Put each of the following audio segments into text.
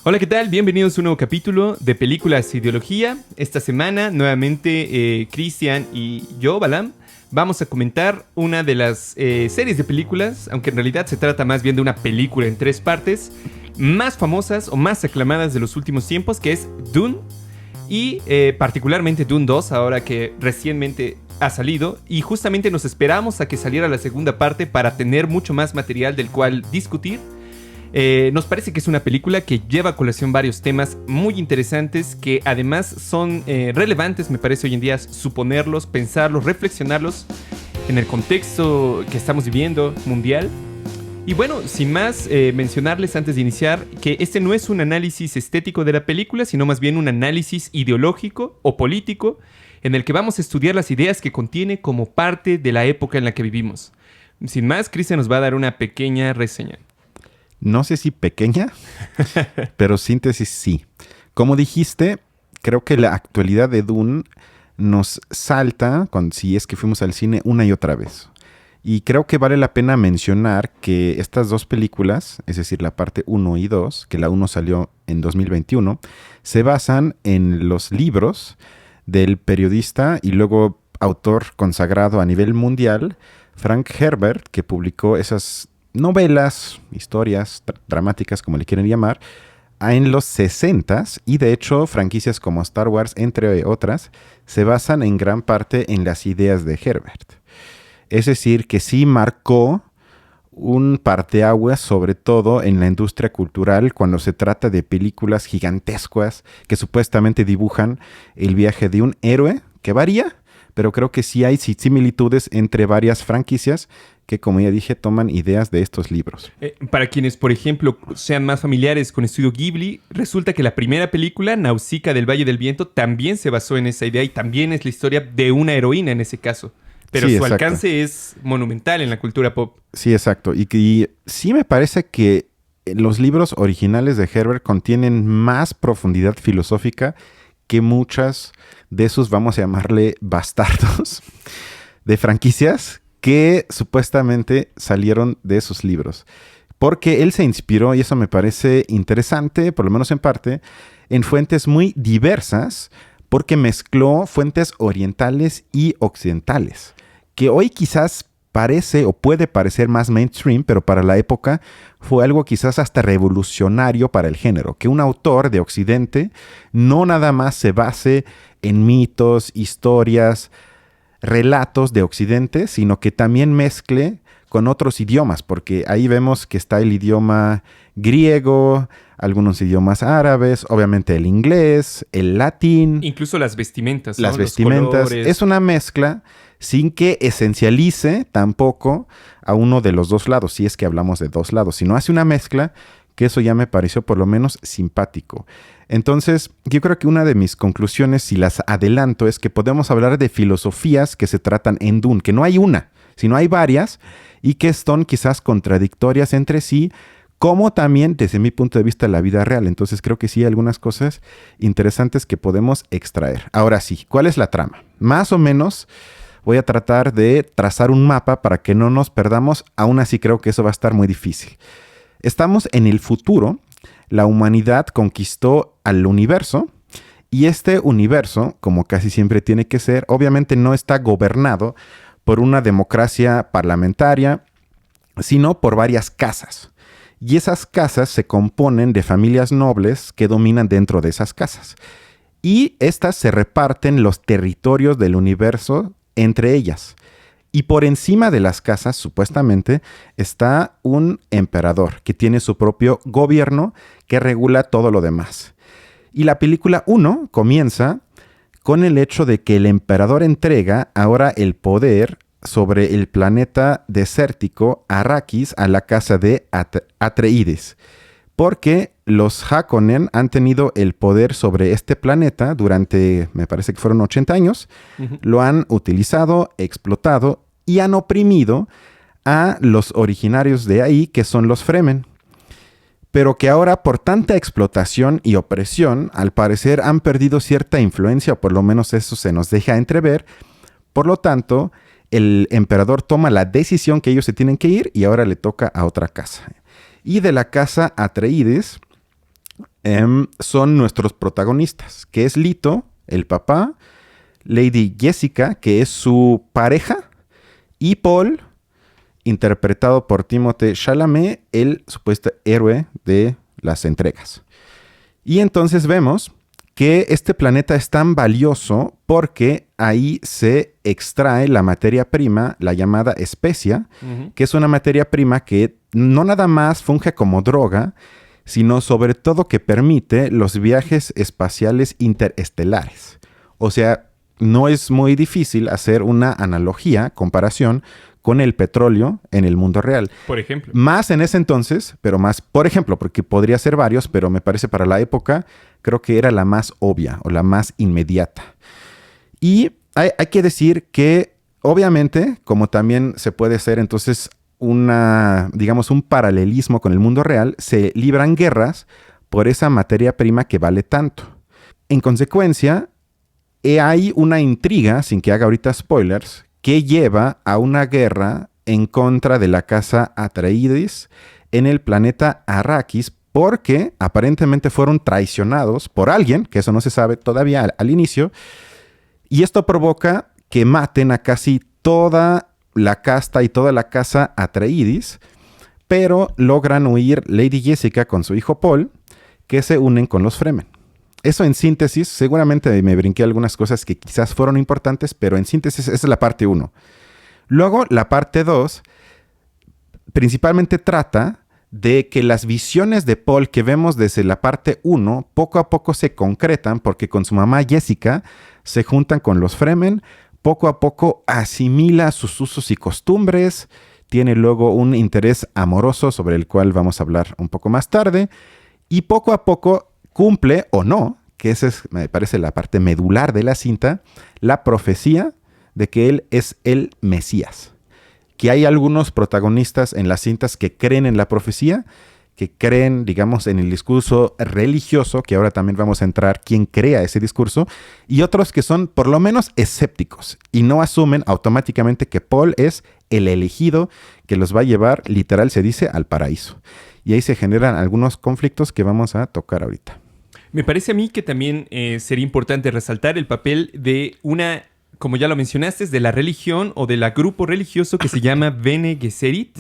Hola, ¿qué tal? Bienvenidos a un nuevo capítulo de Películas e Ideología. Esta semana, nuevamente, Cristian y yo, Balam, vamos a comentar una de las series de películas, aunque en realidad se trata más bien de una película en 3 partes, más famosas o más aclamadas de los últimos tiempos, que es Dune, y particularmente Dune 2, ahora que recientemente ha salido, y justamente nos esperamos a que saliera la segunda parte para tener mucho más material del cual discutir. Nos parece que es una película que lleva a colación varios temas muy interesantes que además son relevantes, me parece hoy en día, suponerlos, pensarlos, reflexionarlos en el contexto que estamos viviendo mundial. Y bueno, sin más, mencionarles antes de iniciar que este no es un análisis estético de la película, sino más bien un análisis ideológico o político en el que vamos a estudiar las ideas que contiene como parte de la época en la que vivimos. Sin más, Cristian nos va a dar una pequeña reseña. No sé si pequeña, pero síntesis sí. Como dijiste, creo que la actualidad de Dune nos salta, si es que fuimos al cine, una y otra vez. Y creo que vale la pena mencionar que estas dos películas, es decir, la parte 1 y 2, que la 1 salió en 2021, se basan en los libros del periodista y luego autor consagrado a nivel mundial, Frank Herbert, que publicó esas novelas, historias dramáticas, como le quieren llamar, en los 60s, y de hecho franquicias como Star Wars, entre otras, se basan en gran parte en las ideas de Herbert. Es decir, que sí marcó un parteaguas, sobre todo en la industria cultural, cuando se trata de películas gigantescas que supuestamente dibujan el viaje de un héroe, que varía, pero creo que sí hay similitudes entre varias franquicias que, como ya dije, toman ideas de estos libros. Para quienes, por ejemplo, sean más familiares con Estudio Ghibli, resulta que la primera película, Nausicaa del Valle del Viento, también se basó en esa idea y también es la historia de una heroína en ese caso. Pero sí, su alcance es monumental en la cultura pop. Sí, exacto. Y sí me parece que los libros originales de Herbert contienen más profundidad filosófica que muchas de sus, vamos a llamarle, bastardos de franquicias que supuestamente salieron de esos libros. Porque él se inspiró, y eso me parece interesante, por lo menos en parte, en fuentes muy diversas, porque mezcló fuentes orientales y occidentales, que hoy quizás parece o puede parecer más mainstream, pero para la época fue algo quizás hasta revolucionario para el género, que un autor de Occidente no nada más se base en mitos, historias, relatos de Occidente, sino que también mezcle con otros idiomas, porque ahí vemos que está el idioma griego, algunos idiomas árabes, obviamente el inglés, el latín. Incluso las vestimentas, ¿no? Las vestimentas. Es una mezcla sin que esencialice tampoco a uno de los dos lados, si es que hablamos de dos lados, sino hace una mezcla que eso ya me pareció por lo menos simpático. Entonces, yo creo que una de mis conclusiones, si las adelanto, es que podemos hablar de filosofías que se tratan en Dune, que no hay una, sino hay varias, y que son quizás contradictorias entre sí, como también, desde mi punto de vista, la vida real. Entonces, creo que sí hay algunas cosas interesantes que podemos extraer. Ahora sí, ¿cuál es la trama? Más o menos voy a tratar de trazar un mapa para que no nos perdamos. Aún así, creo que eso va a estar muy difícil. Estamos en el futuro. La humanidad conquistó al universo y este universo, como casi siempre tiene que ser, obviamente no está gobernado por una democracia parlamentaria, sino por varias casas. Y esas casas se componen de familias nobles que dominan dentro de esas casas. Y estas se reparten los territorios del universo entre ellas. Y por encima de las casas, supuestamente, está un emperador que tiene su propio gobierno que regula todo lo demás. Y la película 1 comienza con el hecho de que el emperador entrega ahora el poder sobre el planeta desértico Arrakis a la casa de Atreides. Porque los Harkonnen han tenido el poder sobre este planeta durante, me parece que fueron 80 años. Lo han utilizado, explotado y han oprimido a los originarios de ahí, que son los Fremen. Pero que ahora, por tanta explotación y opresión, al parecer han perdido cierta influencia, o por lo menos eso se nos deja entrever. Por lo tanto, el emperador toma la decisión que ellos se tienen que ir y ahora le toca a otra casa. Y de la casa Atreides son nuestros protagonistas, que es Leto, el papá, Lady Jessica, que es su pareja, y Paul, interpretado por Timothée Chalamet, el supuesto héroe de las entregas. Y entonces vemos que este planeta es tan valioso porque ahí se extrae la materia prima, la llamada especia, que es una materia prima que no nada más funge como droga, sino sobre todo que permite los viajes espaciales interestelares. O sea, no es muy difícil hacer una analogía, comparación con el petróleo en el mundo real. Por ejemplo. Más en ese entonces, pero más, por ejemplo, porque podría ser varios, pero me parece para la época, creo que era la más obvia o la más inmediata. Y hay que decir que, obviamente, como también se puede hacer entonces un paralelismo con el mundo real, se libran guerras por esa materia prima que vale tanto. En consecuencia, hay una intriga, sin que haga ahorita spoilers, que lleva a una guerra en contra de la casa Atreides en el planeta Arrakis, porque aparentemente fueron traicionados por alguien, que eso no se sabe todavía al inicio, y esto provoca que maten a casi toda la casta y toda la casa Atreides, pero logran huir Lady Jessica con su hijo Paul, que se unen con los Fremen. Eso en síntesis, seguramente me brinqué algunas cosas que quizás fueron importantes, pero en síntesis esa es la parte 1. Luego, la parte 2 principalmente trata de que las visiones de Paul que vemos desde la parte 1 poco a poco se concretan porque con su mamá Jessica se juntan con los Fremen, poco a poco asimila sus usos y costumbres, tiene luego un interés amoroso sobre el cual vamos a hablar un poco más tarde, y poco a poco cumple o no, que esa es, me parece, la parte medular de la cinta, la profecía de que él es el Mesías. Que hay algunos protagonistas en las cintas que creen en la profecía, que creen, digamos, en el discurso religioso, que ahora también vamos a entrar quién crea ese discurso, y otros que son por lo menos escépticos y no asumen automáticamente que Paul es el elegido que los va a llevar, literal se dice, al paraíso. Y ahí se generan algunos conflictos que vamos a tocar ahorita. Me parece a mí que también sería importante resaltar el papel de una, como ya lo mencionaste, de la religión o del grupo religioso que se llama Bene Gesserit,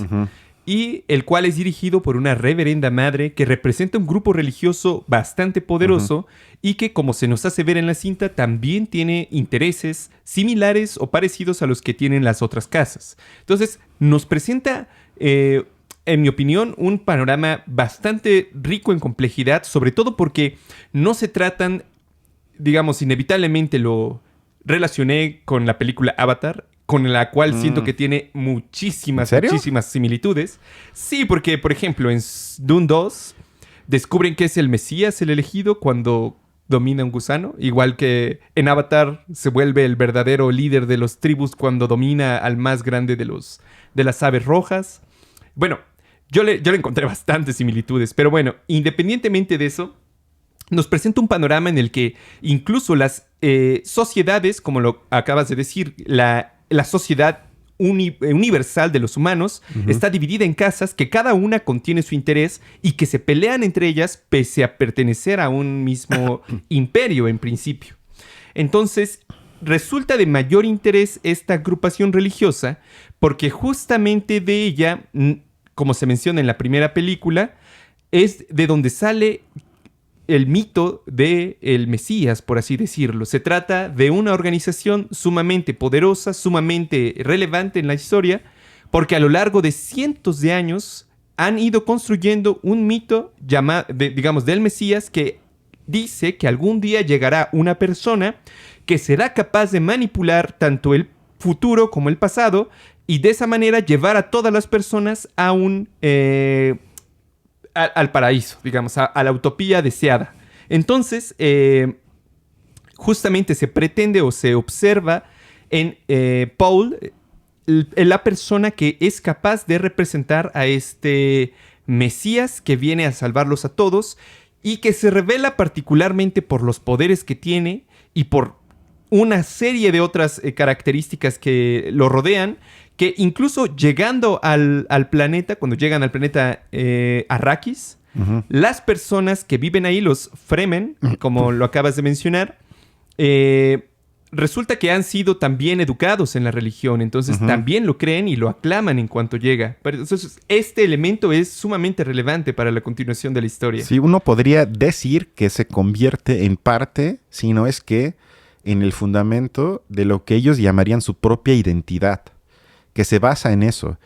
y el cual es dirigido por una reverenda madre que representa un grupo religioso bastante poderoso y que, como se nos hace ver en la cinta, también tiene intereses similares o parecidos a los que tienen las otras casas. Entonces, nos presenta, en mi opinión, un panorama bastante rico en complejidad, sobre todo porque no se tratan, digamos, inevitablemente lo relacioné con la película Avatar, con la cual siento que tiene muchísimas similitudes. Sí, porque, por ejemplo, en Dune 2 descubren que es el Mesías el elegido cuando domina un gusano. Igual que en Avatar se vuelve el verdadero líder de los tribus cuando domina al más grande de las aves rojas. Bueno, yo le encontré bastantes similitudes. Pero bueno, independientemente de eso, nos presenta un panorama en el que incluso las sociedades, como lo acabas de decir, la sociedad universal de los humanos está dividida en casas que cada una contiene su interés y que se pelean entre ellas pese a pertenecer a un mismo imperio en principio. Entonces, resulta de mayor interés esta agrupación religiosa porque justamente de ella, como se menciona en la primera película, es de donde sale el mito del Mesías, por así decirlo. Se trata de una organización sumamente poderosa, sumamente relevante en la historia, porque a lo largo de cientos de años han ido construyendo un mito del Mesías que dice que algún día llegará una persona que será capaz de manipular tanto el futuro como el pasado y de esa manera llevar a todas las personas a al paraíso, digamos, a la utopía deseada. Entonces, justamente se pretende o se observa en Paul la persona que es capaz de representar a este Mesías que viene a salvarlos a todos y que se revela particularmente por los poderes que tiene y por una serie de otras características que lo rodean, que incluso llegando al planeta, cuando llegan al planeta Arrakis, Las personas que viven ahí, los Fremen, como lo acabas de mencionar, resulta que han sido también educados en la religión, entonces también lo creen y lo aclaman en cuanto llega. Pero entonces, este elemento es sumamente relevante para la continuación de la historia. Sí, uno podría decir que se convierte en parte, si no es que en el fundamento de lo que ellos llamarían su propia identidad, que se basa en eso,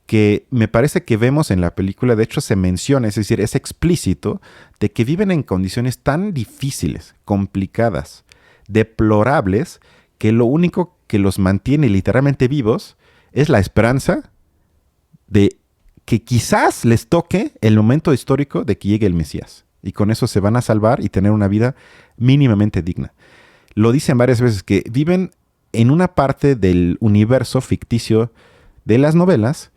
que me parece que vemos en la película, de hecho se menciona, es decir, es explícito, de que viven en condiciones tan difíciles, complicadas, deplorables, que lo único que los mantiene literalmente vivos es la esperanza de que quizás les toque el momento histórico de que llegue el Mesías. Y con eso se van a salvar y tener una vida mínimamente digna. Lo dicen varias veces, que viven en una parte del universo ficticio de las novelas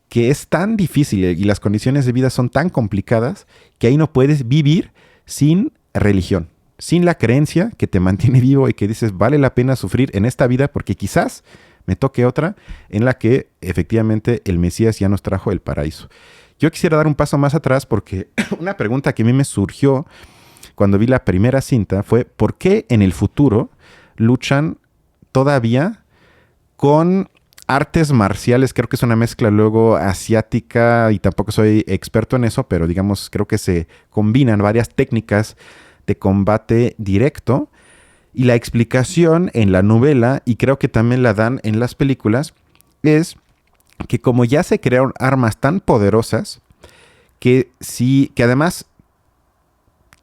que es tan difícil y las condiciones de vida son tan complicadas que ahí no puedes vivir sin religión, sin la creencia que te mantiene vivo y que dices, vale la pena sufrir en esta vida porque quizás me toque otra en la que efectivamente el Mesías ya nos trajo el paraíso. Yo quisiera dar un paso más atrás porque una pregunta que a mí me surgió cuando vi la primera cinta fue ¿por qué en el futuro luchan todavía con artes marciales? Creo que es una mezcla luego asiática y tampoco soy experto en eso, pero digamos creo que se combinan varias técnicas de combate directo, y la explicación en la novela, y creo que también la dan en las películas, es que como ya se crearon armas tan poderosas, que además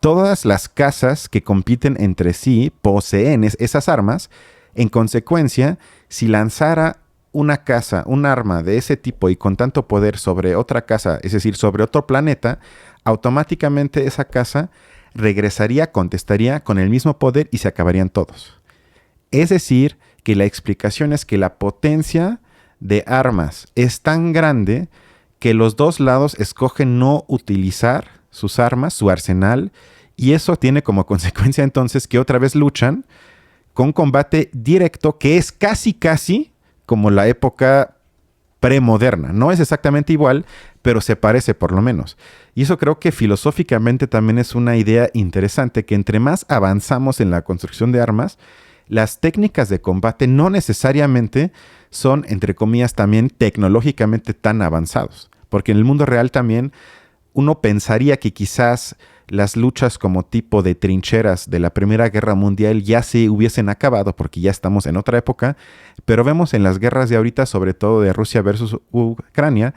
todas las casas que compiten entre sí poseen esas armas, en consecuencia, si lanzara una casa, un arma de ese tipo y con tanto poder sobre otra casa, es decir, sobre otro planeta, automáticamente esa casa contestaría con el mismo poder y se acabarían todos. Es decir, que la explicación es que la potencia de armas es tan grande que los dos lados escogen no utilizar sus armas, su arsenal, y eso tiene como consecuencia entonces que otra vez luchan con combate directo, que es casi como la época premoderna. No es exactamente igual, pero se parece por lo menos. Y eso creo que filosóficamente también es una idea interesante, que entre más avanzamos en la construcción de armas, las técnicas de combate no necesariamente son, entre comillas, también tecnológicamente tan avanzados. Porque en el mundo real también uno pensaría que quizás las luchas como tipo de trincheras de la Primera Guerra Mundial ya se hubiesen acabado porque ya estamos en otra época, pero vemos en las guerras de ahorita, sobre todo de Rusia versus Ucrania,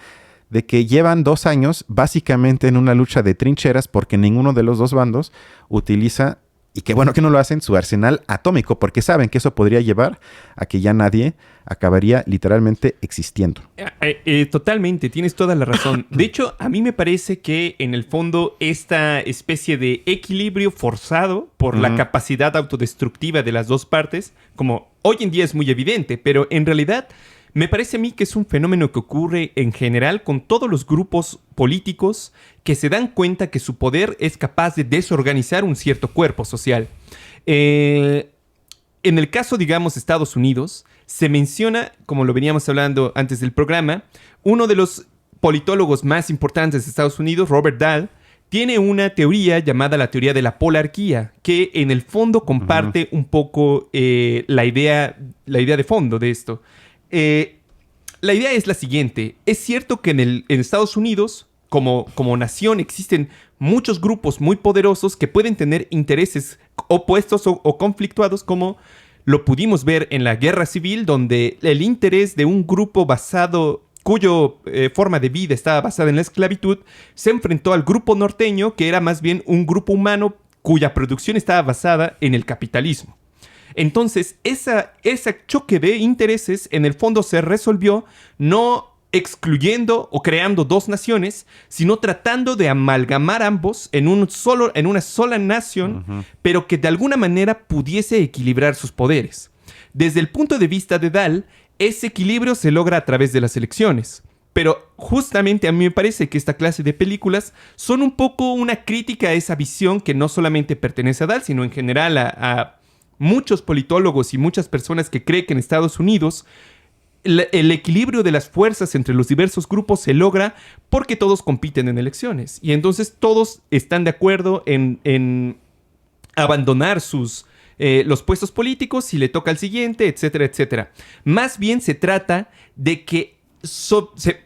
de que llevan 2 años básicamente en una lucha de trincheras porque ninguno de los dos bandos utiliza, y qué bueno que no lo hacen, su arsenal atómico, porque saben que eso podría llevar a que ya nadie acabaría literalmente existiendo. Totalmente, tienes toda la razón. De hecho, a mí me parece que en el fondo esta especie de equilibrio forzado por la capacidad autodestructiva de las dos partes, como hoy en día es muy evidente, pero en realidad me parece a mí que es un fenómeno que ocurre en general con todos los grupos políticos que se dan cuenta que su poder es capaz de desorganizar un cierto cuerpo social. En el caso, digamos, de Estados Unidos, se menciona, como lo veníamos hablando antes del programa, uno de los politólogos más importantes de Estados Unidos, Robert Dahl, tiene una teoría llamada la teoría de la polarquía, que en el fondo comparte un poco la idea de fondo de esto. La idea es la siguiente. Es cierto que en Estados Unidos, como nación, existen muchos grupos muy poderosos que pueden tener intereses opuestos o conflictuados, como lo pudimos ver en la Guerra Civil, donde el interés de un grupo cuyo forma de vida estaba basada en la esclavitud, se enfrentó al grupo norteño, que era más bien un grupo humano cuya producción estaba basada en el capitalismo. Entonces, ese choque de intereses en el fondo se resolvió no excluyendo o creando dos naciones, sino tratando de amalgamar ambos en una sola nación, pero que de alguna manera pudiese equilibrar sus poderes. Desde el punto de vista de Dahl, ese equilibrio se logra a través de las elecciones. Pero justamente a mí me parece que esta clase de películas son un poco una crítica a esa visión que no solamente pertenece a Dahl, sino en general a muchos politólogos y muchas personas que creen que en Estados Unidos el equilibrio de las fuerzas entre los diversos grupos se logra porque todos compiten en elecciones. Y entonces todos están de acuerdo en abandonar los puestos políticos si le toca al siguiente, etcétera, etcétera. Más bien se trata de que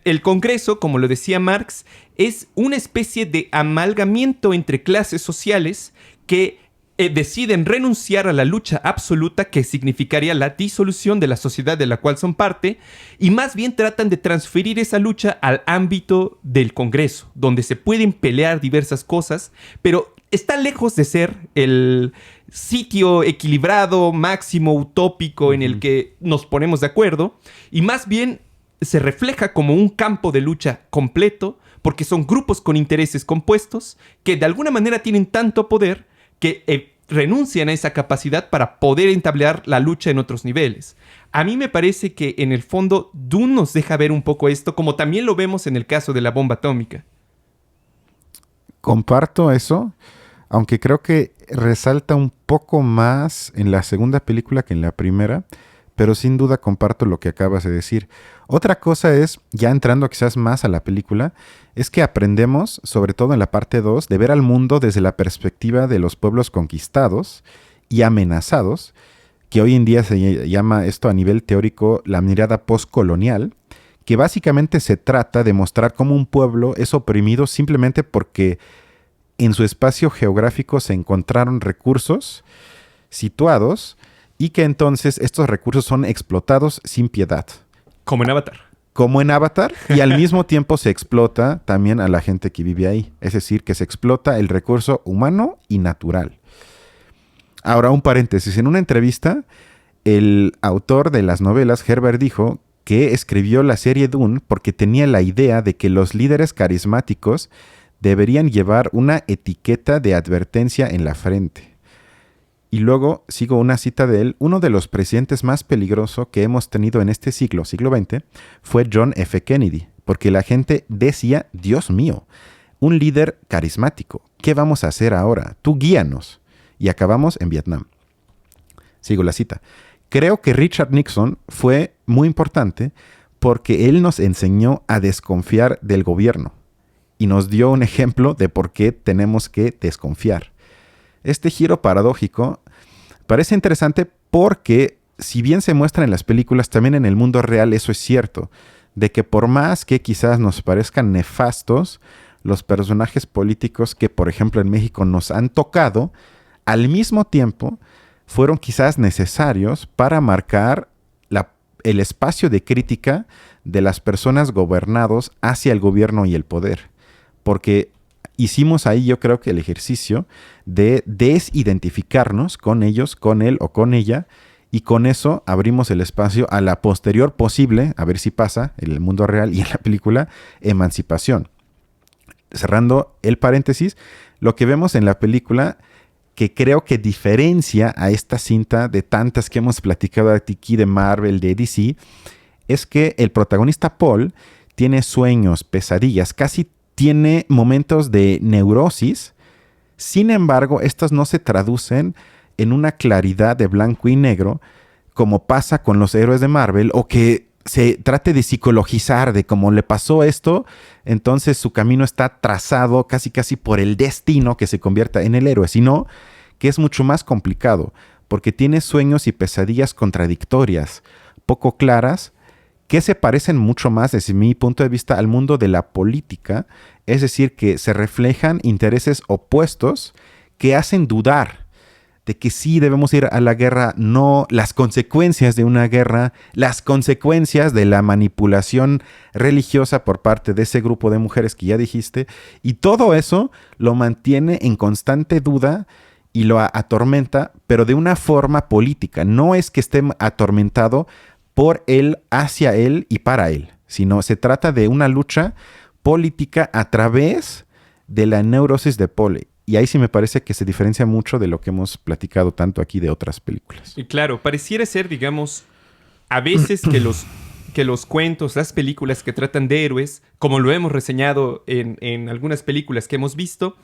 el Congreso, como lo decía Marx, es una especie de amalgamiento entre clases sociales que deciden renunciar a la lucha absoluta que significaría la disolución de la sociedad de la cual son parte y más bien tratan de transferir esa lucha al ámbito del Congreso, donde se pueden pelear diversas cosas, pero está lejos de ser el sitio equilibrado, máximo, utópico en el que nos ponemos de acuerdo y más bien se refleja como un campo de lucha completo porque son grupos con intereses compuestos que de alguna manera tienen tanto poder que renuncian a esa capacidad para poder entablar la lucha en otros niveles. A mí me parece que en el fondo Dune nos deja ver un poco esto, como también lo vemos en el caso de la bomba atómica. Comparto eso, aunque creo que resalta un poco más en la segunda película que en la primera, pero sin duda comparto lo que acabas de decir. Otra cosa es, ya entrando quizás más a la película, es que aprendemos, sobre todo en la parte 2, de ver al mundo desde la perspectiva de los pueblos conquistados y amenazados, que hoy en día se llama esto a nivel teórico la mirada postcolonial, que básicamente se trata de mostrar cómo un pueblo es oprimido simplemente porque en su espacio geográfico se encontraron recursos situados y que entonces estos recursos son explotados sin piedad. Como en Avatar. Como en Avatar, y al mismo tiempo se explota también a la gente que vive ahí. Es decir, que se explota el recurso humano y natural. Ahora, un paréntesis. En una entrevista, el autor de las novelas, Herbert, dijo que escribió la serie Dune porque tenía la idea de que los líderes carismáticos deberían llevar una etiqueta de advertencia en la frente. Y luego sigo una cita de él. Uno de los presidentes más peligrosos que hemos tenido en este siglo XX, fue John F. Kennedy, porque la gente decía, Dios mío, un líder carismático, ¿qué vamos a hacer ahora? Tú guíanos. Y acabamos en Vietnam. Sigo la cita. Creo que Richard Nixon fue muy importante porque él nos enseñó a desconfiar del gobierno y nos dio un ejemplo de por qué tenemos que desconfiar. Este giro paradójico parece interesante porque, si bien se muestra en las películas, también en el mundo real eso es cierto, de que por más que quizás nos parezcan nefastos, los personajes políticos que, por ejemplo, en México nos han tocado, al mismo tiempo fueron quizás necesarios para marcar el espacio de crítica de las personas gobernados hacia el gobierno y el poder. Porque hicimos ahí, yo creo que el ejercicio de desidentificarnos con ellos, con él o con ella, y con eso abrimos el espacio a la posterior posible, a ver si pasa en el mundo real y en la película, emancipación. Cerrando el paréntesis, lo que vemos en la película, que creo que diferencia a esta cinta de tantas que hemos platicado aquí de Marvel, de DC, es que el protagonista Paul tiene sueños, pesadillas, casi tiene momentos de neurosis. Sin embargo, estos no se traducen en una claridad de blanco y negro como pasa con los héroes de Marvel, o que se trate de psicologizar de cómo le pasó esto, entonces su camino está trazado casi por el destino que se convierta en el héroe, sino que es mucho más complicado, porque tiene sueños y pesadillas contradictorias, poco claras, que se parecen mucho más, desde mi punto de vista, al mundo de la política, es decir, que se reflejan intereses opuestos que hacen dudar de que sí debemos ir a la guerra, no, las consecuencias de una guerra, las consecuencias de la manipulación religiosa por parte de ese grupo de mujeres que ya dijiste, y todo eso lo mantiene en constante duda y lo atormenta, pero de una forma política. No es que esté atormentado por él, hacia él y para él, sino se trata de una lucha política a través de la neurosis de Paul. Y ahí sí me parece que se diferencia mucho de lo que hemos platicado tanto aquí de otras películas. Y claro, pareciera ser, digamos, a veces que los cuentos, las películas que tratan de héroes, como lo hemos reseñado en algunas películas que hemos visto,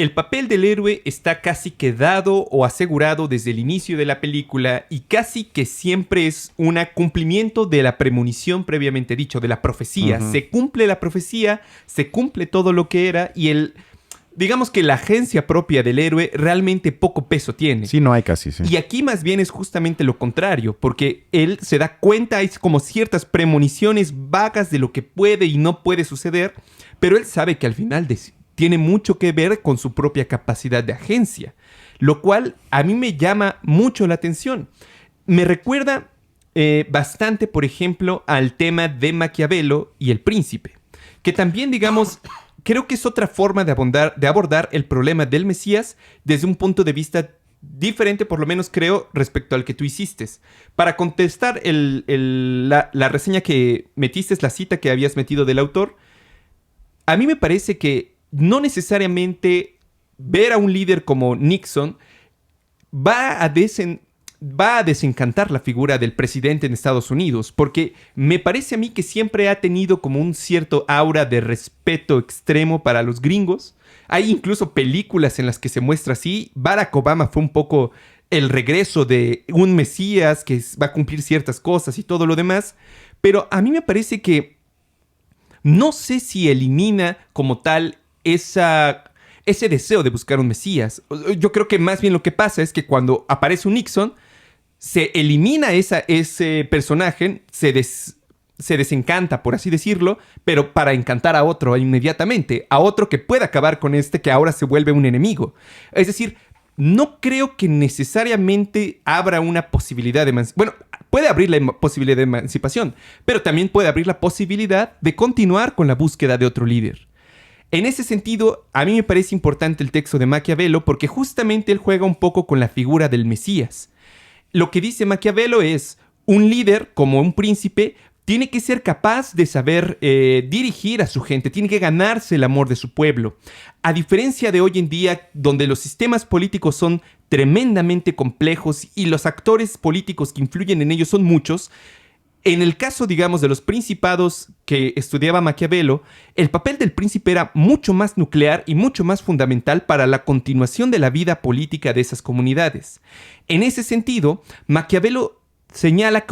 el papel del héroe está casi que dado o asegurado desde el inicio de la película y casi que siempre es un cumplimiento de la premonición previamente dicho, de la profecía. Ujú. Se cumple la profecía, se cumple todo lo que era y digamos que la agencia propia del héroe realmente poco peso tiene. Sí, no hay casi, sí. Y aquí más bien es justamente lo contrario, porque él se da cuenta, hay como ciertas premoniciones vagas de lo que puede y no puede suceder, pero él sabe que al final tiene mucho que ver con su propia capacidad de agencia, lo cual a mí me llama mucho la atención. Me recuerda bastante, por ejemplo, al tema de Maquiavelo y el príncipe, que también, digamos, creo que es otra forma de abordar el problema del Mesías desde un punto de vista diferente, por lo menos creo, respecto al que tú hiciste. Para contestar la reseña que metiste, la cita que habías metido del autor, a mí me parece que no necesariamente ver a un líder como Nixon va a desencantar la figura del presidente en Estados Unidos, porque me parece a mí que siempre ha tenido como un cierto aura de respeto extremo para los gringos. Hay incluso películas en las que se muestra así. Barack Obama fue un poco el regreso de un Mesías que va a cumplir ciertas cosas y todo lo demás, pero a mí me parece que no sé si elimina como tal ese deseo de buscar un Mesías. Yo creo que más bien lo que pasa es que cuando aparece un Nixon, se elimina ese personaje, se desencanta, por así decirlo, pero para encantar a otro inmediatamente, a otro que pueda acabar con que ahora se vuelve un enemigo. Es decir, no creo que necesariamente abra una posibilidad de emancipación. Bueno, puede abrir la posibilidad de emancipación, pero también puede abrir la posibilidad de continuar con la búsqueda de otro líder. En ese sentido, a mí me parece importante el texto de Maquiavelo porque justamente él juega un poco con la figura del Mesías. Lo que dice Maquiavelo es, un líder, como un príncipe, tiene que ser capaz de saber dirigir a su gente, tiene que ganarse el amor de su pueblo. A diferencia de hoy en día, donde los sistemas políticos son tremendamente complejos y los actores políticos que influyen en ellos son muchos, en el caso, digamos, de los principados que estudiaba Maquiavelo, el papel del príncipe era mucho más nuclear y mucho más fundamental para la continuación de la vida política de esas comunidades. En ese sentido, Maquiavelo señala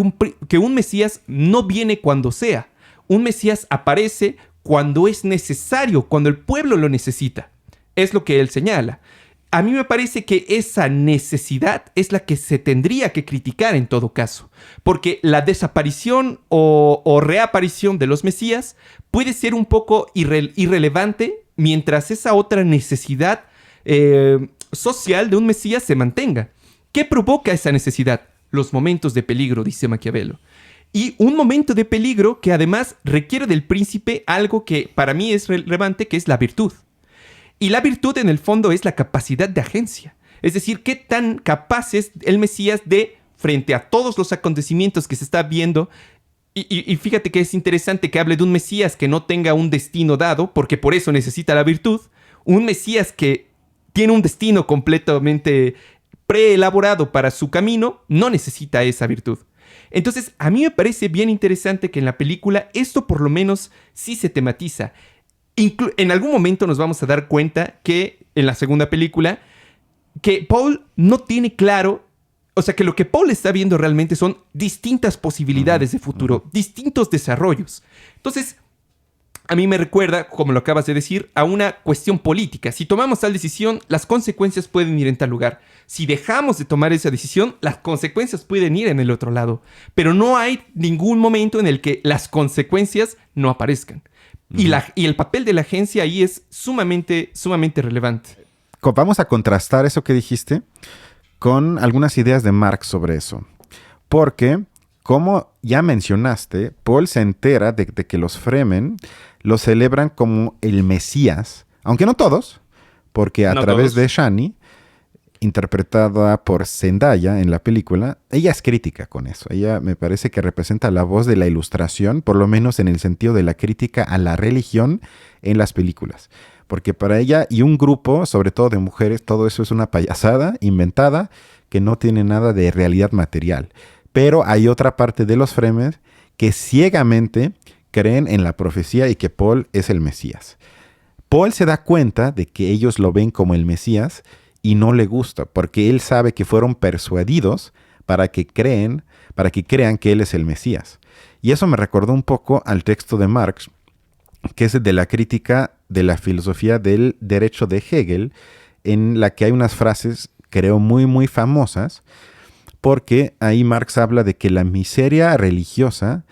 que un Mesías no viene cuando sea. Un Mesías aparece cuando es necesario, cuando el pueblo lo necesita. Es lo que él señala. A mí me parece que esa necesidad es la que se tendría que criticar en todo caso, porque la desaparición o reaparición de los Mesías puede ser un poco irrelevante mientras esa otra necesidad social de un Mesías se mantenga. ¿Qué provoca esa necesidad? Los momentos de peligro, dice Maquiavelo. Y un momento de peligro que además requiere del príncipe algo que para mí es relevante, que es la virtud. Y la virtud en el fondo es la capacidad de agencia. Es decir, qué tan capaz es el Mesías de, frente a todos los acontecimientos que se está viendo, y fíjate que es interesante que hable de un Mesías que no tenga un destino dado, porque por eso necesita la virtud, un Mesías que tiene un destino completamente preelaborado para su camino, no necesita esa virtud. Entonces, a mí me parece bien interesante que en la película esto por lo menos sí se tematiza. En algún momento nos vamos a dar cuenta que en la segunda película, que Paul no tiene claro, o sea que lo que Paul está viendo realmente son distintas posibilidades de futuro, distintos desarrollos. Entonces, a mí me recuerda, como lo acabas de decir, a una cuestión política. Si tomamos tal decisión, las consecuencias pueden ir en tal lugar. Si dejamos de tomar esa decisión, las consecuencias pueden ir en el otro lado. Pero no hay ningún momento en el que las consecuencias no aparezcan. Y el papel de la agencia ahí es sumamente relevante. Vamos a contrastar eso que dijiste con algunas ideas de Marx sobre eso. Porque, como ya mencionaste, Paul se entera de que los Fremen lo celebran como el Mesías. Aunque no todos, porque a través de Shani, interpretada por Zendaya en la película, ella es crítica con eso. Ella me parece que representa la voz de la ilustración, por lo menos en el sentido de la crítica a la religión en las películas. Porque para ella y un grupo, sobre todo de mujeres, todo eso es una payasada inventada que no tiene nada de realidad material. Pero hay otra parte de los Fremen que ciegamente creen en la profecía y que Paul es el Mesías. Paul se da cuenta de que ellos lo ven como el Mesías y no le gusta, porque él sabe que fueron persuadidos para que crean que él es el Mesías. Y eso me recordó un poco al texto de Marx, que es de la crítica de la filosofía del derecho de Hegel, en la que hay unas frases, creo, muy, muy famosas, porque ahí Marx habla de que la miseria religiosa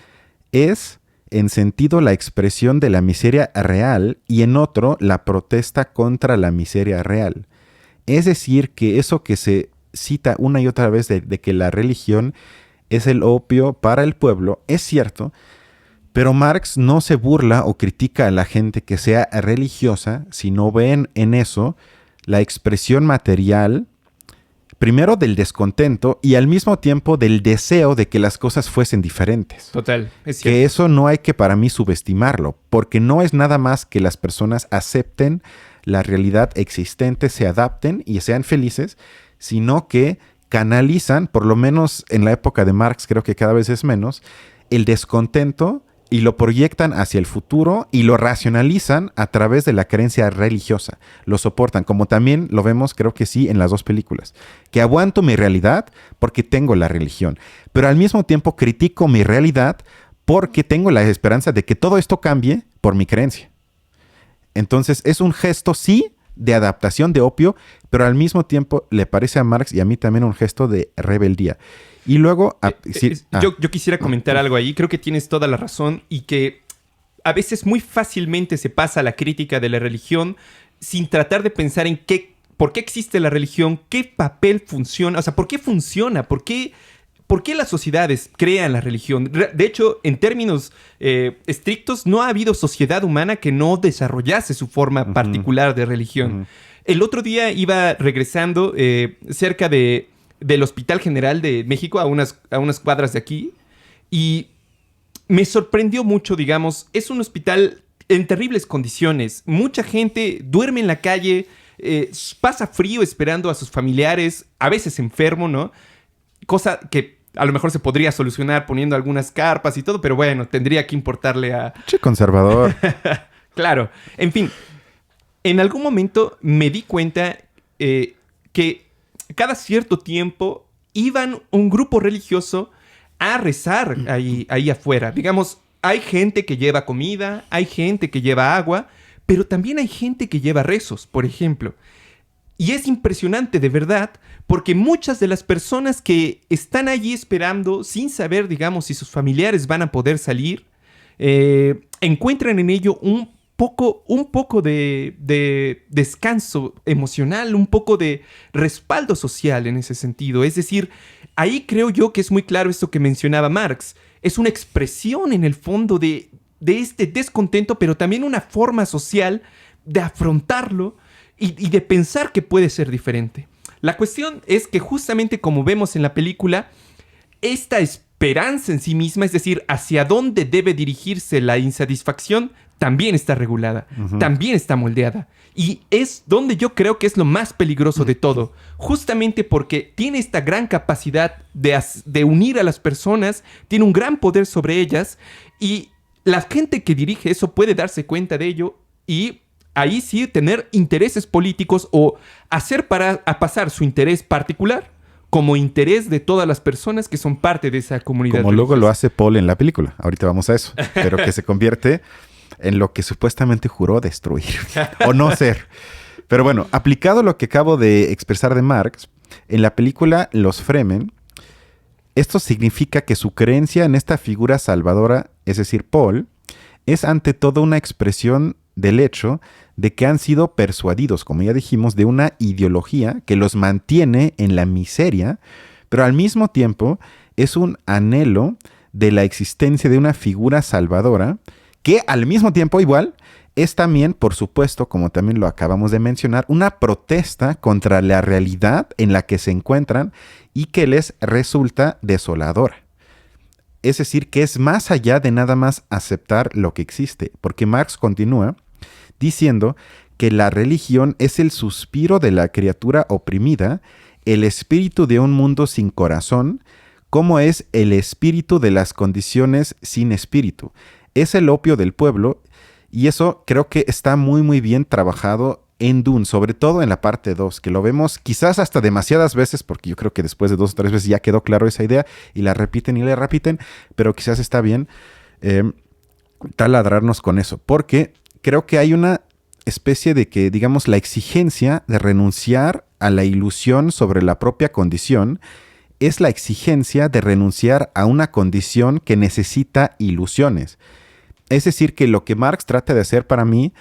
es, en sentido, la expresión de la miseria real y en otro, la protesta contra la miseria real. Es decir, que eso que se cita una y otra vez de que la religión es el opio para el pueblo, es cierto, pero Marx no se burla o critica a la gente que sea religiosa, sino ven en eso la expresión material, primero del descontento y al mismo tiempo del deseo de que las cosas fuesen diferentes. Total, es cierto. Que eso no hay que para mí subestimarlo, porque no es nada más que las personas acepten la realidad existente, se adapten y sean felices, sino que canalizan, por lo menos en la época de Marx, creo que cada vez es menos, el descontento y lo proyectan hacia el futuro y lo racionalizan a través de la creencia religiosa. Lo soportan, como también lo vemos, creo que sí, en las dos películas. Que aguanto mi realidad porque tengo la religión, pero al mismo tiempo critico mi realidad porque tengo la esperanza de que todo esto cambie por mi creencia. Entonces es un gesto, sí, de adaptación de opio, pero al mismo tiempo le parece a Marx y a mí también un gesto de rebeldía. Y luego... Yo quisiera comentar algo ahí. Creo que tienes toda la razón y que a veces muy fácilmente se pasa a la crítica de la religión sin tratar de pensar en por qué existe la religión, qué papel funciona, o sea, por qué funciona, por qué las sociedades crean la religión. De hecho, en términos estrictos, no ha habido sociedad humana que no desarrollase su forma particular de religión. El otro día iba regresando cerca del Hospital General de México, a unas cuadras de aquí, y me sorprendió mucho, digamos, es un hospital en terribles condiciones. Mucha gente duerme en la calle, pasa frío esperando a sus familiares, a veces enfermo, ¿no? Cosa que a lo mejor se podría solucionar poniendo algunas carpas y todo, pero bueno, tendría que importarle a... Che, conservador. Claro. En fin, en algún momento me di cuenta que cada cierto tiempo iban un grupo religioso a rezar ahí afuera. Digamos, hay gente que lleva comida, hay gente que lleva agua, pero también hay gente que lleva rezos, por ejemplo. Y es impresionante, de verdad, porque muchas de las personas que están allí esperando, sin saber, digamos, si sus familiares van a poder salir, encuentran en ello un poco de descanso emocional, un poco de respaldo social en ese sentido. Es decir, ahí creo yo que es muy claro esto que mencionaba Marx. Es una expresión en el fondo de este descontento, pero también una forma social de afrontarlo y de pensar que puede ser diferente. La cuestión es que justamente como vemos en la película, esta esperanza en sí misma, es decir, hacia dónde debe dirigirse la insatisfacción, también está regulada, también está moldeada. Y es donde yo creo que es lo más peligroso de todo, justamente porque tiene esta gran capacidad de unir a las personas, tiene un gran poder sobre ellas, y la gente que dirige eso puede darse cuenta de ello y ahí sí tener intereses políticos o hacer pasar su interés particular como interés de todas las personas que son parte de esa comunidad. Como luego lo hace Paul en la película. Ahorita vamos a eso. Pero que se convierte en lo que supuestamente juró destruir. O no ser. Pero bueno, aplicado lo que acabo de expresar de Marx, en la película Los Fremen, esto significa que su creencia en esta figura salvadora, es decir, Paul, es ante todo una expresión del hecho de que han sido persuadidos, como ya dijimos, de una ideología que los mantiene en la miseria, pero al mismo tiempo es un anhelo de la existencia de una figura salvadora que al mismo tiempo igual es también, por supuesto, como también lo acabamos de mencionar, una protesta contra la realidad en la que se encuentran y que les resulta desoladora. Es decir, que es más allá de nada más aceptar lo que existe, porque Marx continúa diciendo que la religión es el suspiro de la criatura oprimida, el espíritu de un mundo sin corazón, como es el espíritu de las condiciones sin espíritu. Es el opio del pueblo Y eso creo que está muy, muy bien trabajado en Dune, sobre todo en la parte 2, que lo vemos quizás hasta demasiadas veces, porque yo creo que después de 2 o 3 veces ya quedó claro esa idea, y la repiten y la repiten, pero quizás está bien taladrarnos con eso, porque creo que hay una especie de que, digamos, la exigencia de renunciar a la ilusión sobre la propia condición es la exigencia de renunciar a una condición que necesita ilusiones. Es decir, que lo que Marx trata de hacer para mí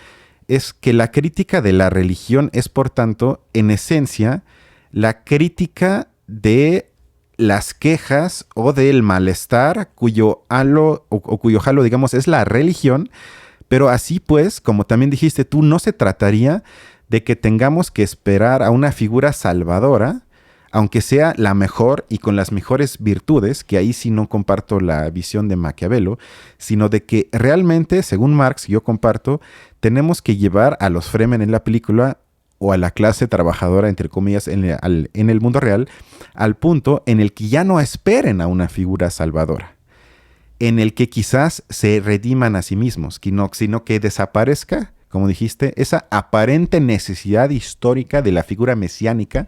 es que la crítica de la religión es, por tanto, en esencia, la crítica de las quejas o del malestar cuyo halo, o cuyo halo, digamos, es la religión, pero así pues, como también dijiste tú, no se trataría de que tengamos que esperar a una figura salvadora, aunque sea la mejor y con las mejores virtudes, que ahí sí no comparto la visión de Maquiavelo, sino de que realmente, según Marx, yo comparto, tenemos que llevar a los Fremen en la película o a la clase trabajadora, entre comillas, en el mundo real, al punto en el que ya no esperen a una figura salvadora, en el que quizás se rediman a sí mismos, sino que desaparezca, como dijiste, esa aparente necesidad histórica de la figura mesiánica,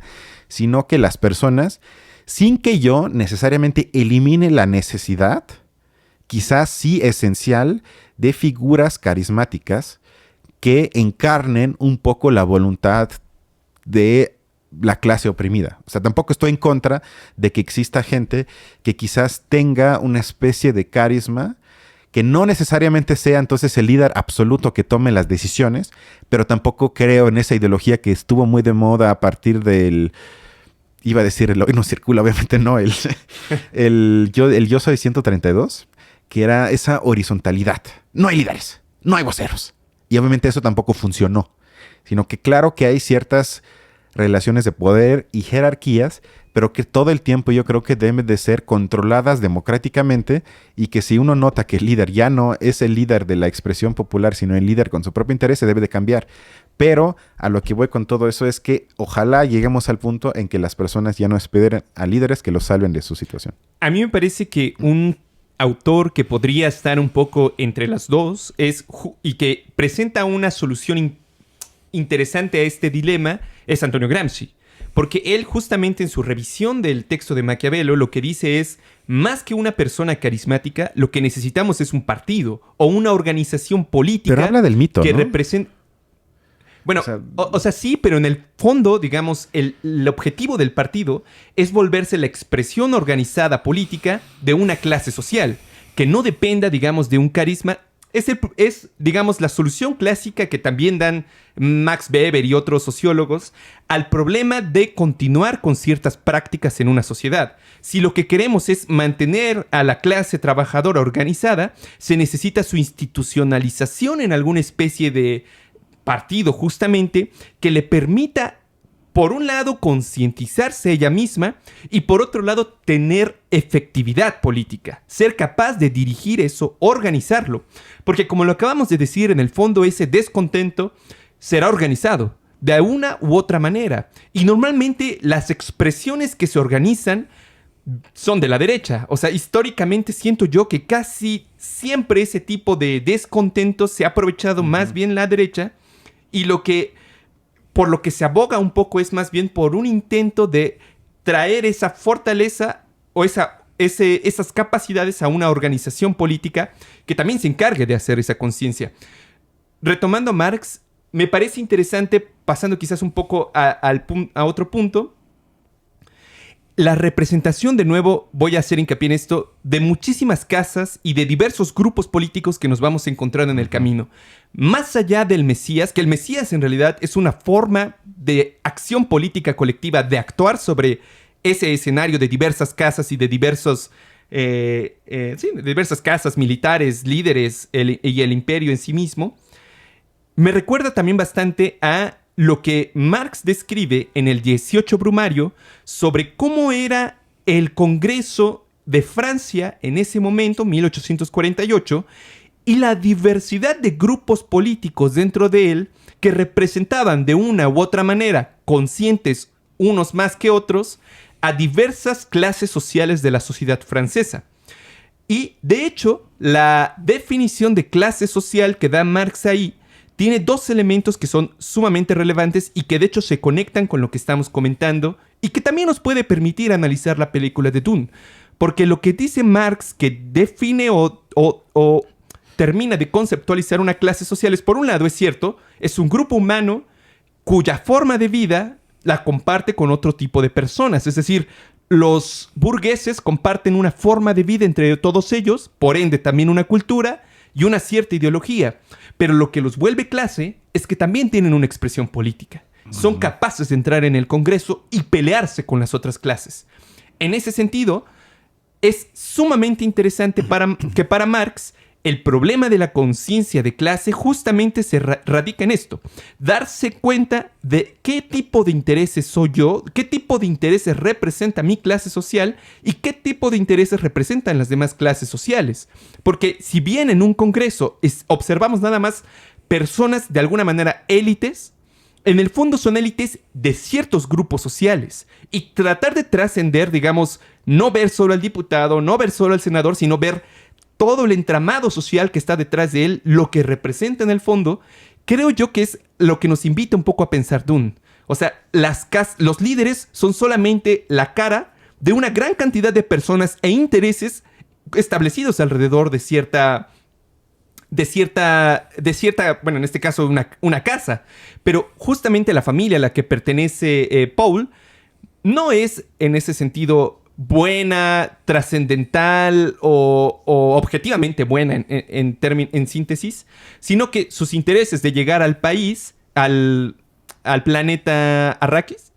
sino que las personas, sin que yo necesariamente elimine la necesidad, quizás sí esencial, de figuras carismáticas que encarnen un poco la voluntad de la clase oprimida. O sea, tampoco estoy en contra de que exista gente que quizás tenga una especie de carisma que no necesariamente sea entonces el líder absoluto que tome las decisiones, pero tampoco creo en esa ideología que estuvo muy de moda a partir del... Iba a decir, el hoy no circula, obviamente no, el yo soy 132, que era esa horizontalidad. No hay líderes, no hay voceros. Y obviamente eso tampoco funcionó, sino que claro que hay ciertas relaciones de poder y jerarquías, pero que todo el tiempo yo creo que deben de ser controladas democráticamente, y que si uno nota que el líder ya no es el líder de la expresión popular, sino el líder con su propio interés, se debe de cambiar. Pero a lo que voy con todo eso es que ojalá lleguemos al punto en que las personas ya no esperen a líderes que los salven de su situación. A mí me parece que un autor que podría estar un poco entre las dos y que presenta una solución interesante a este dilema es Antonio Gramsci. Porque él justamente en su revisión del texto de Maquiavelo lo que dice es, más que una persona carismática, lo que necesitamos es un partido o una organización política. Pero habla del mito, que ¿no? representa... Bueno, o sea, sí, pero en el fondo, digamos, el objetivo del partido es volverse la expresión organizada política de una clase social, que no dependa, digamos, de un carisma. Es, digamos, la solución clásica que también dan Max Weber y otros sociólogos al problema de continuar con ciertas prácticas en una sociedad. Si lo que queremos es mantener a la clase trabajadora organizada, se necesita su institucionalización en alguna especie de partido justamente que le permita, por un lado, concientizarse ella misma y por otro lado, tener efectividad política, ser capaz de dirigir eso, organizarlo. Porque como lo acabamos de decir, en el fondo ese descontento será organizado de una u otra manera. Y normalmente las expresiones que se organizan son de la derecha. O sea, históricamente siento yo que casi siempre ese tipo de descontento se ha aprovechado más bien la derecha, y por lo que se aboga un poco es más bien por un intento de traer esa fortaleza o esas capacidades a una organización política que también se encargue de hacer esa conciencia. Retomando a Marx, me parece interesante, pasando quizás un poco a otro punto, la representación, de nuevo, voy a hacer hincapié en esto, de muchísimas casas y de diversos grupos políticos que nos vamos encontrando en el camino. Más allá del Mesías, que el Mesías en realidad es una forma de acción política colectiva, de actuar sobre ese escenario de diversas casas y de diversas casas, militares, líderes y el imperio en sí mismo, me recuerda también bastante a lo que Marx describe en el 18 Brumario sobre cómo era el Congreso de Francia en ese momento, 1848, y la diversidad de grupos políticos dentro de él que representaban de una u otra manera, conscientes unos más que otros, a diversas clases sociales de la sociedad francesa. Y, de hecho, la definición de clase social que da Marx ahí tiene dos elementos que son sumamente relevantes y que de hecho se conectan con lo que estamos comentando y que también nos puede permitir analizar la película de Dune. Porque lo que dice Marx que define o termina de conceptualizar una clase social es, por un lado, es cierto, es un grupo humano cuya forma de vida la comparte con otro tipo de personas. Es decir, los burgueses comparten una forma de vida entre todos ellos, por ende también una cultura y una cierta ideología. Pero lo que los vuelve clase es que también tienen una expresión política. Son capaces de entrar en el Congreso y pelearse con las otras clases. En ese sentido, es sumamente interesante que para Marx el problema de la conciencia de clase justamente se radica en esto. Darse cuenta de qué tipo de intereses soy yo, qué tipo de intereses representa mi clase social y qué tipo de intereses representan las demás clases sociales. Porque si bien en un congreso observamos nada más personas de alguna manera élites, en el fondo son élites de ciertos grupos sociales. Y tratar de trascender, digamos, no ver solo al diputado, no ver solo al senador, sino ver todo el entramado social que está detrás de él, lo que representa en el fondo, creo yo que es lo que nos invita un poco a pensar Dune. O sea, los líderes son solamente la cara de una gran cantidad de personas e intereses establecidos alrededor de cierta, bueno, en este caso una casa. Pero justamente la familia a la que pertenece Paul no es en ese sentido buena, trascendental o objetivamente buena en síntesis, sino que sus intereses de llegar al país, al planeta Arrakis,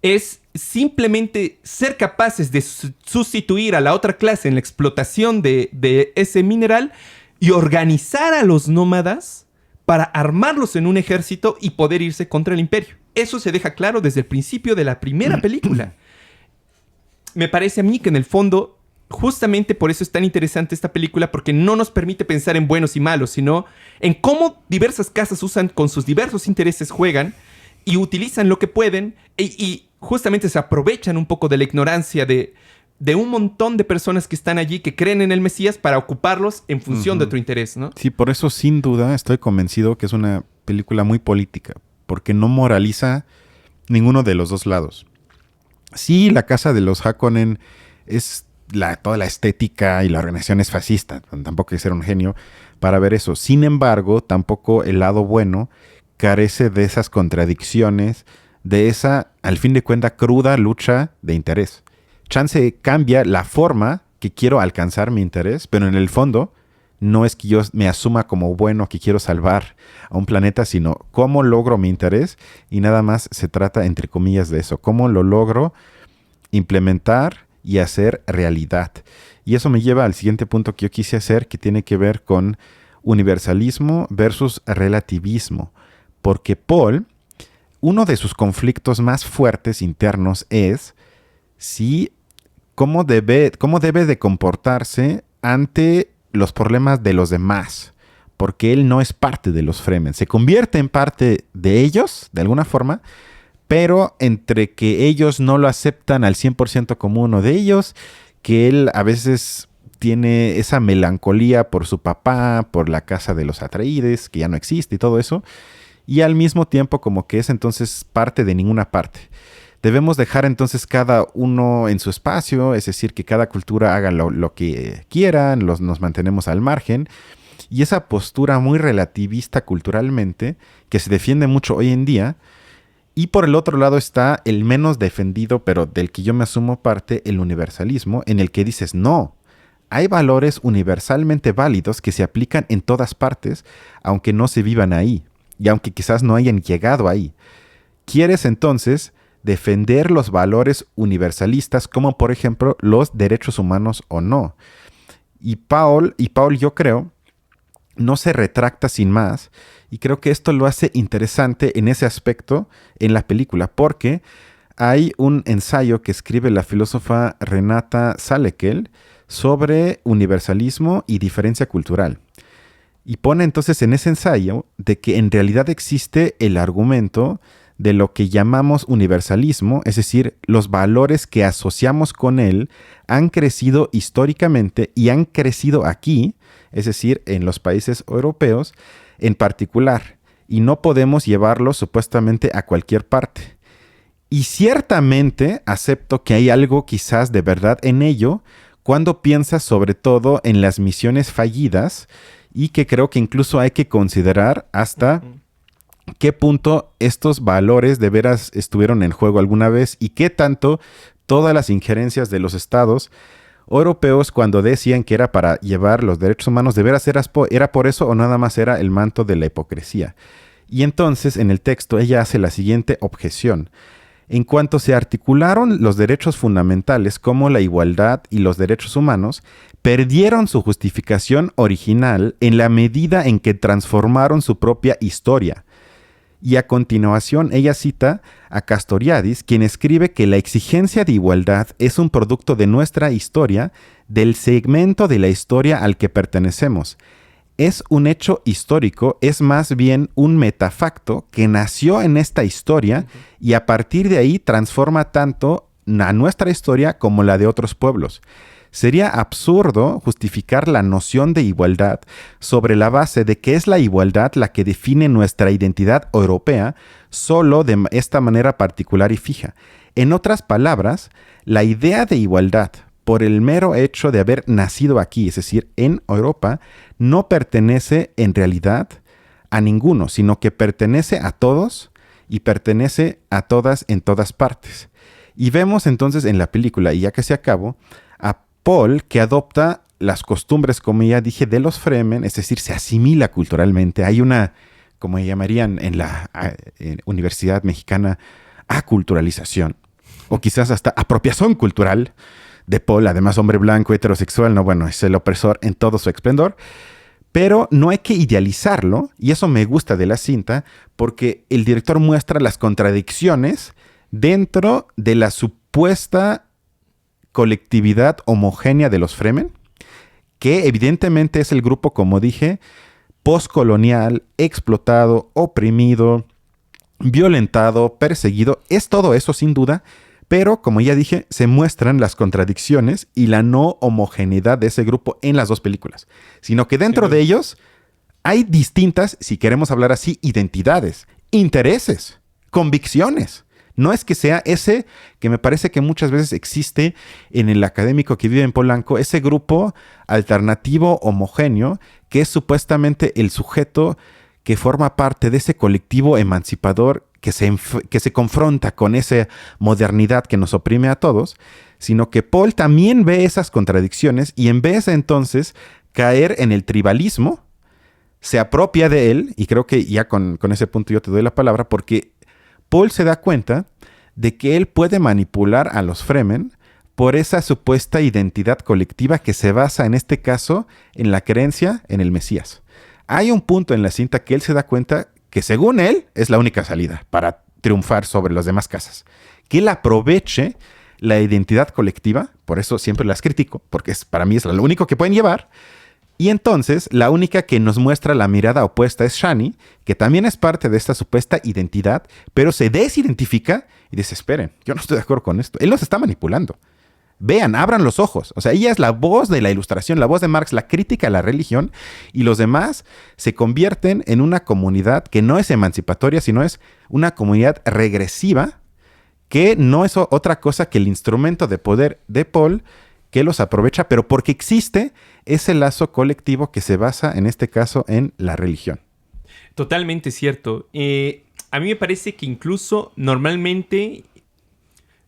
es simplemente ser capaces de sustituir a la otra clase en la explotación de ese mineral y organizar a los nómadas para armarlos en un ejército y poder irse contra el imperio. Eso se deja claro desde el principio de la primera película. Me parece a mí que en el fondo, justamente por eso es tan interesante esta película, porque no nos permite pensar en buenos y malos, sino en cómo diversas casas usan, con sus diversos intereses juegan y utilizan lo que pueden y justamente se aprovechan un poco de la ignorancia de un montón de personas que están allí, que creen en el Mesías para ocuparlos en función de otro interés, ¿no? Sí, por eso sin duda estoy convencido que es una película muy política, porque no moraliza ninguno de los dos lados. Sí, la casa de los Harkonnen es toda la estética y la organización es fascista. Tampoco hay que ser un genio para ver eso. Sin embargo, tampoco el lado bueno carece de esas contradicciones, de esa, al fin de cuentas, cruda lucha de interés. Chance cambia la forma que quiero alcanzar mi interés, pero en el fondo no es que yo me asuma como bueno, que quiero salvar a un planeta, sino cómo logro mi interés, y nada más se trata, entre comillas, de eso. Cómo lo logro implementar y hacer realidad. Y eso me lleva al siguiente punto que yo quise hacer, que tiene que ver con universalismo versus relativismo. Porque Paul, uno de sus conflictos más fuertes internos es cómo debe de comportarse ante los problemas de los demás, porque él no es parte de los Fremen. Se convierte en parte de ellos, de alguna forma, pero entre que ellos no lo aceptan al 100% como uno de ellos, que él a veces tiene esa melancolía por su papá, por la casa de los Atreides, que ya no existe y todo eso, y al mismo tiempo como que es entonces parte de ninguna parte. Debemos dejar entonces cada uno en su espacio, es decir, que cada cultura haga lo que quieran, nos mantenemos al margen. Y esa postura muy relativista culturalmente, que se defiende mucho hoy en día. Y por el otro lado está el menos defendido, pero del que yo me asumo parte, el universalismo, en el que dices, no, hay valores universalmente válidos que se aplican en todas partes, aunque no se vivan ahí, y aunque quizás no hayan llegado ahí. ¿Quieres entonces defender los valores universalistas, como por ejemplo los derechos humanos o no? Y Paul, yo creo, no se retracta sin más, y creo que esto lo hace interesante en ese aspecto en la película, porque hay un ensayo que escribe la filósofa Renata Salekel sobre universalismo y diferencia cultural. Y pone entonces en ese ensayo de que en realidad existe el argumento de lo que llamamos universalismo, es decir, los valores que asociamos con él han crecido históricamente y han crecido aquí, es decir, en los países europeos en particular, y no podemos llevarlos supuestamente a cualquier parte. Y ciertamente acepto que hay algo quizás de verdad en ello cuando piensas sobre todo en las misiones fallidas y que creo que incluso hay que considerar hasta qué punto estos valores de veras estuvieron en juego alguna vez y qué tanto todas las injerencias de los estados europeos cuando decían que era para llevar los derechos humanos, de veras era por eso o nada más era el manto de la hipocresía. Y entonces en el texto ella hace la siguiente objeción. En cuanto se articularon los derechos fundamentales como la igualdad y los derechos humanos, perdieron su justificación original en la medida en que transformaron su propia historia. Y a continuación ella cita a Castoriadis, quien escribe que la exigencia de igualdad es un producto de nuestra historia, del segmento de la historia al que pertenecemos. Es un hecho histórico, es más bien un metafacto que nació en esta historia y a partir de ahí transforma tanto a nuestra historia como la de otros pueblos. Sería absurdo justificar la noción de igualdad sobre la base de que es la igualdad la que define nuestra identidad europea solo de esta manera particular y fija. En otras palabras, la idea de igualdad, por el mero hecho de haber nacido aquí, es decir, en Europa, no pertenece en realidad a ninguno, sino que pertenece a todos y pertenece a todas en todas partes. Y vemos entonces en la película, y ya que se acabó, a Paul que adopta las costumbres, como ya dije, de los Fremen, es decir, se asimila culturalmente. Hay una, como llamarían en la Universidad Mexicana, aculturalización, o quizás hasta apropiación cultural de Paul, además hombre blanco, heterosexual, no, bueno, es el opresor en todo su esplendor, pero no hay que idealizarlo, y eso me gusta de la cinta, porque el director muestra las contradicciones dentro de la supuesta colectividad homogénea de los Fremen, que evidentemente es el grupo, como dije, postcolonial, explotado, oprimido, violentado, perseguido, es todo eso sin duda. Pero, como ya dije, se muestran las contradicciones y la no homogeneidad de ese grupo en las dos películas. Sino que dentro de ellos hay distintas, si queremos hablar así, identidades, intereses, convicciones. No es que sea ese que me parece que muchas veces existe en el académico que vive en Polanco, ese grupo alternativo homogéneo que es supuestamente el sujeto que forma parte de ese colectivo emancipador que se confronta con esa modernidad que nos oprime a todos, sino que Paul también ve esas contradicciones y en vez de entonces caer en el tribalismo, se apropia de él, y creo que ya con ese punto yo te doy la palabra, porque Paul se da cuenta de que él puede manipular a los Fremen por esa supuesta identidad colectiva que se basa en este caso en la creencia en el Mesías. Hay un punto en la cinta que él se da cuenta que según él es la única salida para triunfar sobre las demás casas. Que él aproveche la identidad colectiva, por eso siempre las critico, porque para mí es lo único que pueden llevar. Y entonces la única que nos muestra la mirada opuesta es Shani, que también es parte de esta supuesta identidad, pero se desidentifica y dice, esperen, yo no estoy de acuerdo con esto. Él nos está manipulando. Vean, abran los ojos. O sea, ella es la voz de la ilustración, la voz de Marx, la crítica a la religión, y los demás se convierten en una comunidad que no es emancipatoria, sino es una comunidad regresiva, que no es otra cosa que el instrumento de poder de Paul, que los aprovecha, pero porque existe ese lazo colectivo que se basa, en este caso, en la religión. Totalmente cierto. A mí me parece que incluso normalmente...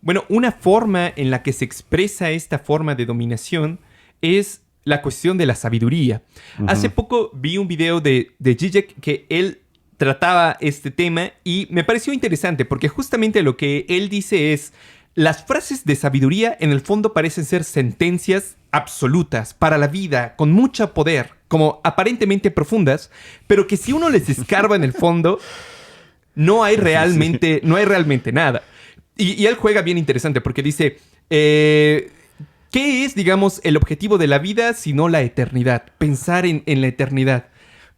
Bueno, una forma en la que se expresa esta forma de dominación es la cuestión de la sabiduría. Hace poco vi un video de Zizek que él trataba este tema y me pareció interesante porque justamente lo que él dice es: las frases de sabiduría en el fondo parecen ser sentencias absolutas para la vida, con mucho poder, como aparentemente profundas, pero que si uno les escarba en el fondo, no hay realmente nada. Y él juega bien interesante porque dice, ¿qué es, digamos, el objetivo de la vida sino la eternidad? Pensar en la eternidad.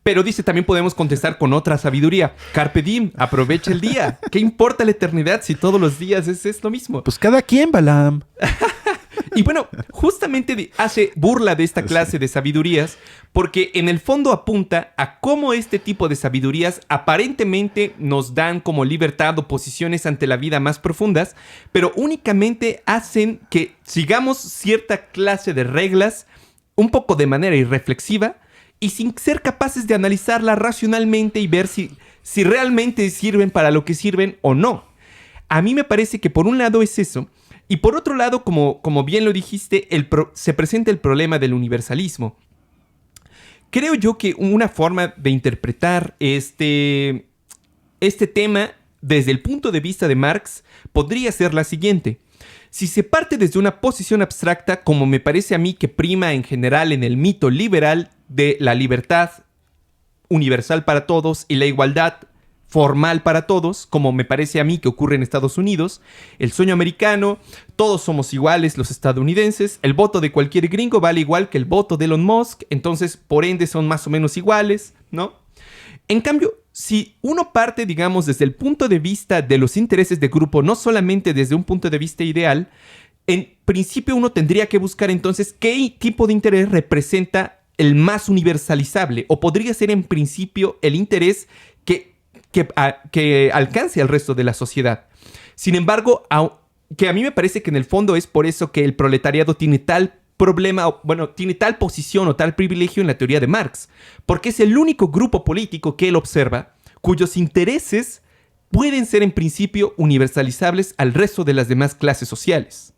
Pero dice, también podemos contestar con otra sabiduría. Carpe diem, aprovecha el día. ¿Qué importa la eternidad si todos los días es lo mismo? Pues cada quien, Balam. Y bueno, justamente hace burla de esta clase de sabidurías porque en el fondo apunta a cómo este tipo de sabidurías aparentemente nos dan como libertad o posiciones ante la vida más profundas, pero únicamente hacen que sigamos cierta clase de reglas un poco de manera irreflexiva y sin ser capaces de analizarla racionalmente y ver si realmente sirven para lo que sirven o no. A mí me parece que por un lado es eso, y por otro lado, como bien lo dijiste, se presenta el problema del universalismo. Creo yo que una forma de interpretar este tema desde el punto de vista de Marx podría ser la siguiente. Si se parte desde una posición abstracta, como me parece a mí que prima en general en el mito liberal de la libertad universal para todos y la igualdad formal para todos, como me parece a mí que ocurre en Estados Unidos, el sueño americano, todos somos iguales los estadounidenses, el voto de cualquier gringo vale igual que el voto de Elon Musk, entonces por ende son más o menos iguales, ¿no? En cambio, si uno parte, digamos, desde el punto de vista de los intereses de grupo, no solamente desde un punto de vista ideal, en principio uno tendría que buscar entonces qué tipo de interés representa el más universalizable, o podría ser en principio el interés que alcance al resto de la sociedad. Sin embargo, que a mí me parece que en el fondo es por eso que el proletariado tiene tal problema, tiene tal posición o tal privilegio en la teoría de Marx, porque es el único grupo político que él observa cuyos intereses pueden ser en principio universalizables al resto de las demás clases sociales.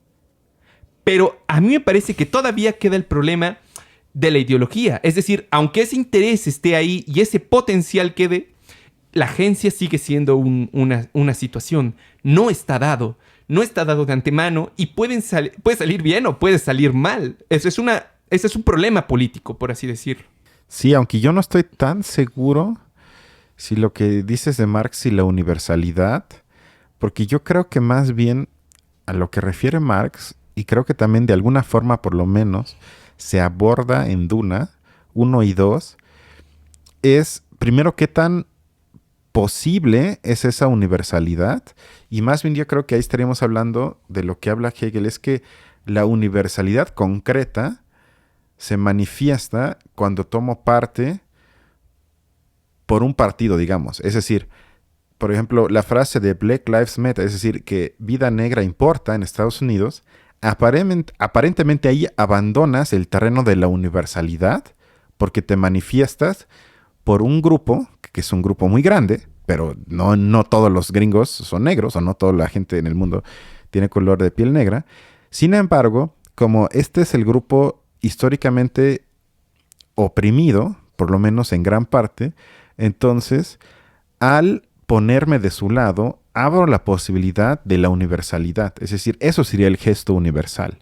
Pero a mí me parece que todavía queda el problema de la ideología, es decir, aunque ese interés esté ahí y ese potencial quede, la agencia sigue siendo una situación. No está dado de antemano y puede salir bien o puede salir mal. Ese es un problema político, por así decirlo. Sí, aunque yo no estoy tan seguro si lo que dices de Marx y la universalidad, porque yo creo que más bien a lo que refiere Marx, y creo que también de alguna forma por lo menos se aborda en Duna 1 y 2, es primero qué tan posible es esa universalidad, y más bien yo creo que ahí estaríamos hablando de lo que habla Hegel, es que la universalidad concreta se manifiesta cuando tomo parte por un partido, digamos. Es decir, por ejemplo, la frase de Black Lives Matter, es decir, que vida negra importa en Estados Unidos, aparentemente ahí abandonas el terreno de la universalidad porque te manifiestas por un grupo, que es un grupo muy grande, pero no todos los gringos son negros, o no toda la gente en el mundo tiene color de piel negra. Sin embargo, como este es el grupo históricamente oprimido, por lo menos en gran parte, entonces, al ponerme de su lado, abro la posibilidad de la universalidad. Es decir, eso sería el gesto universal.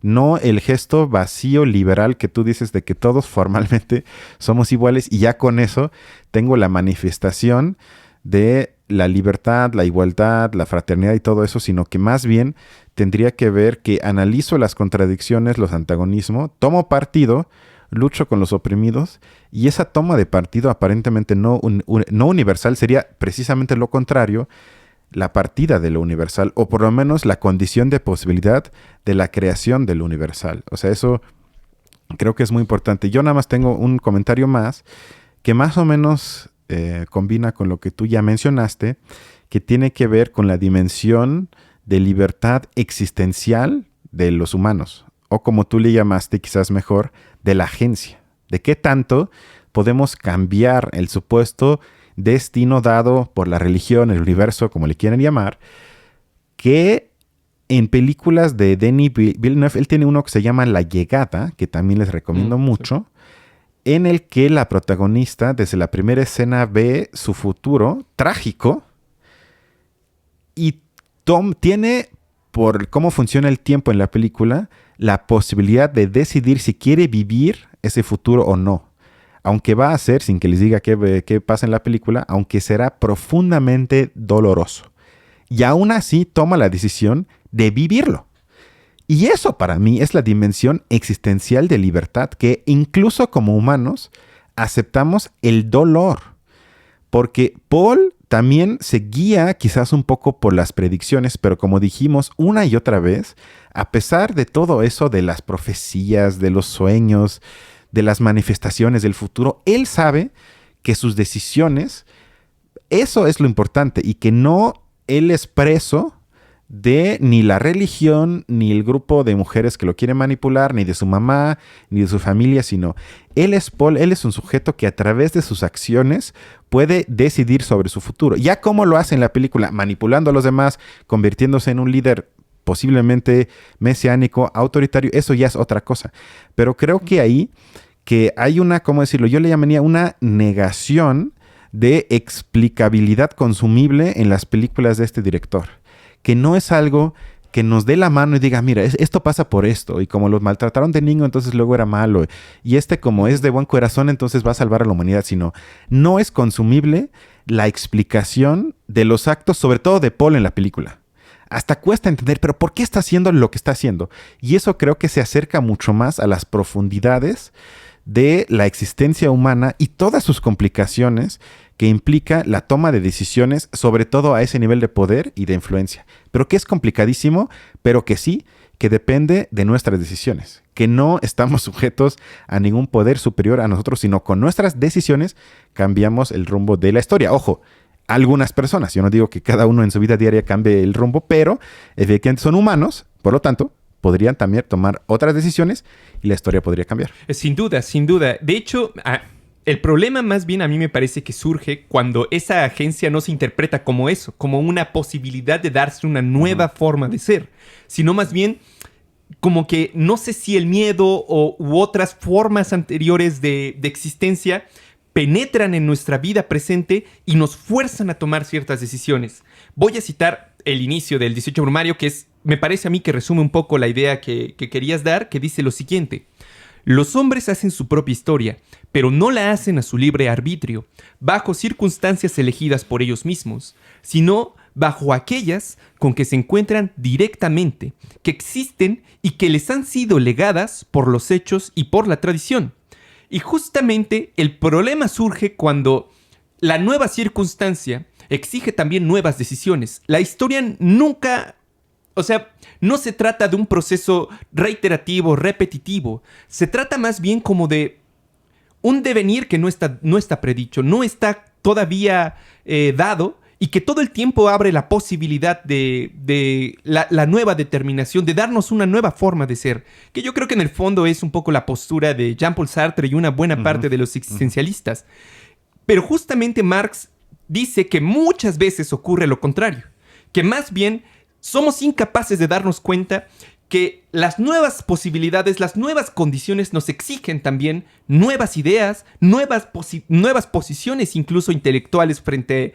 No el gesto vacío liberal que tú dices de que todos formalmente somos iguales y ya con eso tengo la manifestación de la libertad, la igualdad, la fraternidad y todo eso, sino que más bien tendría que ver que analizo las contradicciones, los antagonismos, tomo partido, lucho con los oprimidos, y esa toma de partido aparentemente no universal sería precisamente lo contrario, la partida de lo universal, o por lo menos la condición de posibilidad de la creación de lo universal. O sea, eso creo que es muy importante. Yo nada más tengo un comentario más que más o menos combina con lo que tú ya mencionaste, que tiene que ver con la dimensión de libertad existencial de los humanos, o como tú le llamaste quizás mejor, de la agencia. ¿De qué tanto podemos cambiar el supuesto destino dado por la religión, el universo, como le quieran llamar, que en películas de Denis Villeneuve, él tiene uno que se llama La Llegada, que también les recomiendo mucho, en el que la protagonista desde la primera escena ve su futuro trágico y tiene, por cómo funciona el tiempo en la película, la posibilidad de decidir si quiere vivir ese futuro o no. Aunque va a ser, sin que les diga qué pasa en la película, aunque será profundamente doloroso. Y aún así toma la decisión de vivirlo. Y eso para mí es la dimensión existencial de libertad que incluso como humanos aceptamos el dolor. Porque Paul también se guía quizás un poco por las predicciones, pero como dijimos una y otra vez, a pesar de todo eso de las profecías, de los sueños, de las manifestaciones del futuro, él sabe que sus decisiones, eso es lo importante, y que no él es preso de ni la religión, ni el grupo de mujeres que lo quieren manipular, ni de su mamá, ni de su familia, sino él es Paul, él es un sujeto que a través de sus acciones puede decidir sobre su futuro. Ya como lo hace en la película, manipulando a los demás, convirtiéndose en un líder posiblemente mesiánico, autoritario, eso ya es otra cosa. Pero creo que ahí que hay una, ¿cómo decirlo? Yo le llamaría una negación de explicabilidad consumible en las películas de este director. Que no es algo que nos dé la mano y diga, mira, esto pasa por esto, y como los maltrataron de niño, entonces luego era malo, y como es de buen corazón, entonces va a salvar a la humanidad, sino no es consumible la explicación de los actos, sobre todo de Paul en la película. Hasta cuesta entender, pero ¿por qué está haciendo lo que está haciendo? Y eso creo que se acerca mucho más a las profundidades de la existencia humana y todas sus complicaciones que implica la toma de decisiones, sobre todo a ese nivel de poder y de influencia. Pero que es complicadísimo, pero que sí, que depende de nuestras decisiones. Que no estamos sujetos a ningún poder superior a nosotros, sino con nuestras decisiones cambiamos el rumbo de la historia. Ojo, algunas personas, yo no digo que cada uno en su vida diaria cambie el rumbo, pero efectivamente son humanos, por lo tanto, podrían también tomar otras decisiones y la historia podría cambiar. Sin duda, sin duda. De hecho, el problema más bien a mí me parece que surge cuando esa agencia no se interpreta como eso, como una posibilidad de darse una nueva forma de ser, sino más bien como que no sé si el miedo u otras formas anteriores de existencia penetran en nuestra vida presente y nos fuerzan a tomar ciertas decisiones. Voy a citar el inicio del 18 Brumario, que me parece a mí que resume un poco la idea que querías dar, que dice lo siguiente: los hombres hacen su propia historia, pero no la hacen a su libre arbitrio, bajo circunstancias elegidas por ellos mismos, sino bajo aquellas con que se encuentran directamente, que existen y que les han sido legadas por los hechos y por la tradición. Y justamente el problema surge cuando la nueva circunstancia exige también nuevas decisiones. La historia nunca... O sea, no se trata de un proceso reiterativo, repetitivo. Se trata más bien como de un devenir que no está predicho, no está todavía dado, y que todo el tiempo abre la posibilidad de la nueva determinación, de darnos una nueva forma de ser. Que yo creo que en el fondo es un poco la postura de Jean-Paul Sartre y una buena parte de los existencialistas. Pero justamente Marx dice que muchas veces ocurre lo contrario. Que más bien somos incapaces de darnos cuenta que las nuevas posibilidades, las nuevas condiciones nos exigen también nuevas ideas, nuevas posiciones incluso intelectuales frente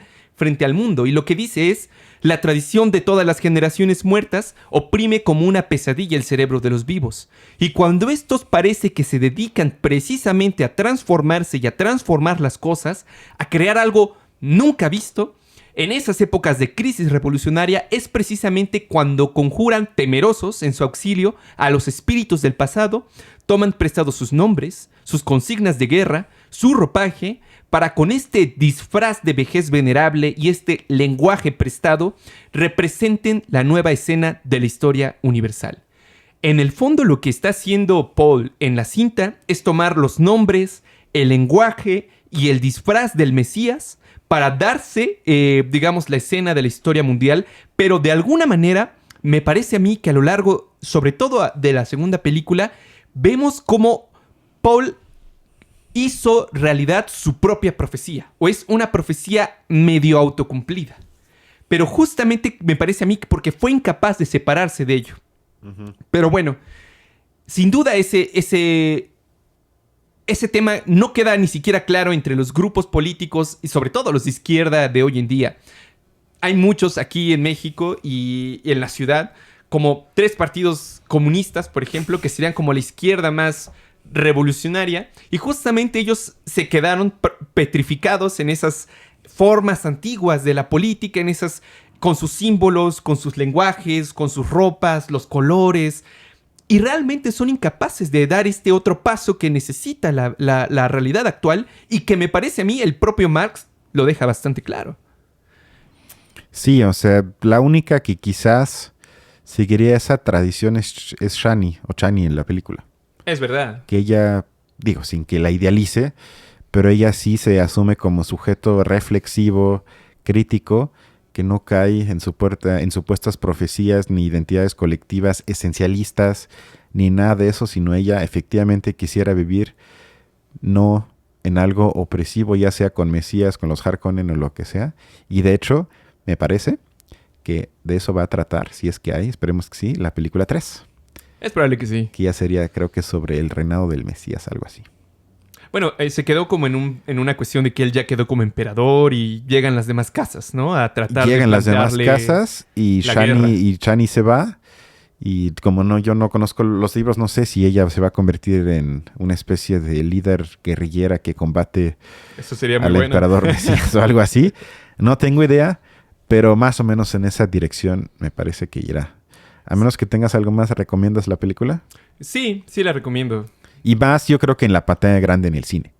al mundo. Y lo que dice es: la tradición de todas las generaciones muertas oprime como una pesadilla el cerebro de los vivos. Y cuando estos parece que se dedican precisamente a transformarse y a transformar las cosas, a crear algo nunca visto, en esas épocas de crisis revolucionaria es precisamente cuando conjuran temerosos en su auxilio a los espíritus del pasado, toman prestados sus nombres, sus consignas de guerra, su ropaje, para con este disfraz de vejez venerable y este lenguaje prestado representen la nueva escena de la historia universal. En el fondo, lo que está haciendo Paul en la cinta es tomar los nombres, el lenguaje y el disfraz del Mesías para darse, digamos, la escena de la historia mundial, pero de alguna manera me parece a mí que a lo largo, sobre todo de la segunda película, vemos cómo Paul hizo realidad su propia profecía, o es una profecía medio autocumplida. Pero justamente me parece a mí porque fue incapaz de separarse de ello. Pero bueno, sin duda ese tema no queda ni siquiera claro entre los grupos políticos y sobre todo los de izquierda de hoy en día. Hay muchos aquí en México y en la ciudad, como 3 partidos comunistas, por ejemplo, que serían como la izquierda más revolucionaria, y justamente ellos se quedaron petrificados en esas formas antiguas de la política, en esas, con sus símbolos, con sus lenguajes, con sus ropas, los colores. y realmente son incapaces de dar este otro paso que necesita la realidad actual y que me parece a mí el propio Marx lo deja bastante claro. Sí, o sea, la única que quizás seguiría esa tradición es Shani o Chani en la película. Es verdad. Que ella, digo, sin que la idealice, pero ella sí se asume como sujeto reflexivo, crítico, que no cae en supuestas profecías ni identidades colectivas esencialistas, ni nada de eso, sino ella efectivamente quisiera vivir no en algo opresivo, ya sea con Mesías, con los Harkonnen o lo que sea. Y de hecho, me parece que de eso va a tratar, si es que hay, esperemos que sí, la película 3. Es probable que sí. Que ya sería, creo que sobre el reinado del Mesías, algo así. Bueno, se quedó como en una cuestión de que él ya quedó como emperador y llegan las demás casas, ¿no? A tratar llegan de las demás casas y Chani se va. Y como no, yo no conozco los libros, no sé si ella se va a convertir en una especie de líder guerrillera que combate Eso sería muy al emperador Mesías o algo así. No tengo idea, pero más o menos en esa dirección me parece que irá. A menos que tengas algo más, ¿recomiendas la película? Sí, sí la recomiendo. Y más, yo creo que en la pantalla grande en el cine.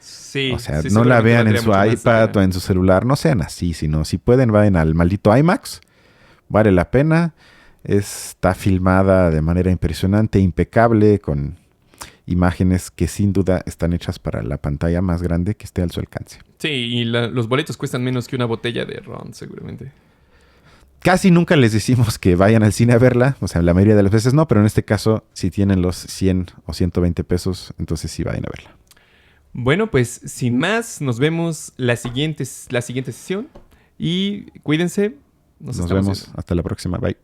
Sí. O sea, sí, no la vean en su iPad o en su celular. No sean así, sino si pueden, vayan al maldito IMAX. Vale la pena. Está filmada de manera impresionante, impecable, con imágenes que sin duda están hechas para la pantalla más grande que esté a su alcance. Sí, y los boletos cuestan menos que una botella de ron, seguramente. Casi nunca les decimos que vayan al cine a verla. O sea, la mayoría de las veces no, pero en este caso, si tienen los 100 o 120 pesos, entonces sí vayan a verla. Bueno, pues sin más, nos vemos la siguiente sesión. Y cuídense. Nos vemos. Hasta la próxima. Bye.